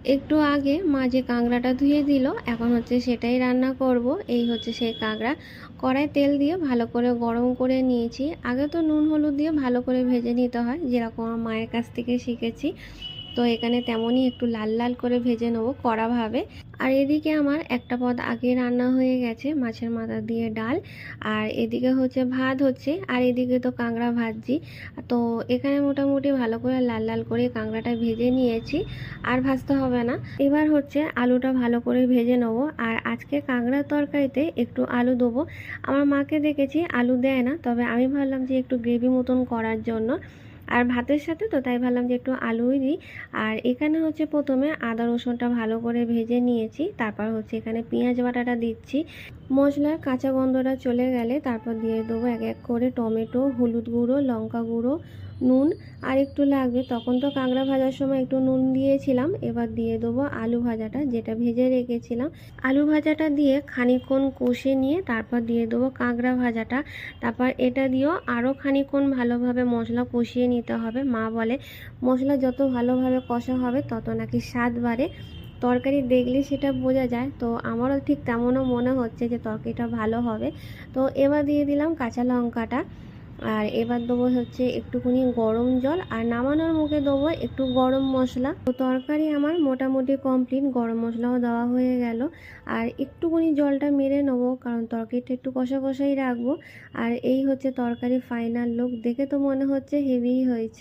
একটু আগে মা যে কাঁকড়াটা ধুয়ে দিল, এখন হচ্ছে সেটাই রান্না করব। এই হচ্ছে সেই কাঁকড়া। কড়াই তেল দিয়ে ভালো করে গরম করে নিয়েছি। আগে তো নুন হলুদ দিয়ে ভালো করে ভেজে নিতে হয়, যেরকম আমার মায়ের কাছ থেকে শিখেছি। তো এখানে তেমনই একটু লাল লাল করে ভেজে নেবো কড়াভাবে। আর এদিকে আমার একটা পদ আগে রান্না হয়ে গেছে, মাছের মাথা দিয়ে ডাল। আর এদিকে হচ্ছে ভাত হচ্ছে, আর এদিকে তো কাঁকড়া ভাজছি। তো এখানে মোটামুটি ভালো করে লাল লাল করে কাঁকড়াটা ভেজে নিয়েছি, আর ভাজতে হবে না। এবার হচ্ছে আলুটা ভালো করে ভেজে নেবো। আর আজকে কাঁকড়ার তরকারিতে একটু আলু দেবো। আমার মাকে দেখেছি আলু দেয় না, তবে আমি ভাবলাম যে একটু গ্রেভি মতন করার জন্য, আর ভাতের সাথে তো তাই ভাবলাম যে একটু আলুই দিই। আর এখানে হচ্ছে প্রথমে আদা রসুনটা ভালো করে ভেজে নিয়েছি, তারপর হচ্ছে এখানে পেঁয়াজ বাটাটা দিচ্ছি। মশলার কাঁচা গন্ধটা চলে গেলে তারপর দিয়ে দেবো এক এক করে টমেটো, হলুদ গুঁড়ো, লঙ্কা গুঁড়ো, নুন। আর একটু লাগবে, তখন তো কাঁকড়া ভাজার সময় একটু নুন দিয়েছিলাম। এবার দিয়ে দেবো আলু ভাজাটা যেটা ভেজে রেখেছিলাম। আলু ভাজাটা দিয়ে খানিকক্ষণ কষে নিয়ে তারপর দিয়ে দেবো কাঁকড়া ভাজাটা। তারপর এটা দিয়েও আরও খানিকক্ষণ ভালোভাবে মশলা কষিয়ে নিতে হবে। মা বলে মশলা যত ভালোভাবে কষা হবে তত নাকি স্বাদ বাড়ে। তরকারি দেখলে সেটা বোঝা যায়, তো আমারও ঠিক তেমনও মনে হচ্ছে যে তরকারিটা ভালো হবে। তো এবার দিয়ে দিলাম কাঁচা লঙ্কাটা। আর এবার দেবো হচ্ছে একটুখানি গরম জল, আর নামানোর মুখে দেবো একটু গরম মশলা। তো তরকারি আমার মোটামুটি কমপ্লিট, গরম মশলাও দেওয়া হয়ে গেল। আর একটুখানি জলটা মেরে নেবো, কারণ তরকারিটা একটু কষা কষাই রাখবো। আর এই হচ্ছে তরকারি ফাইনাল লুক, দেখে তো মনে হচ্ছে হেভিই হয়েছে।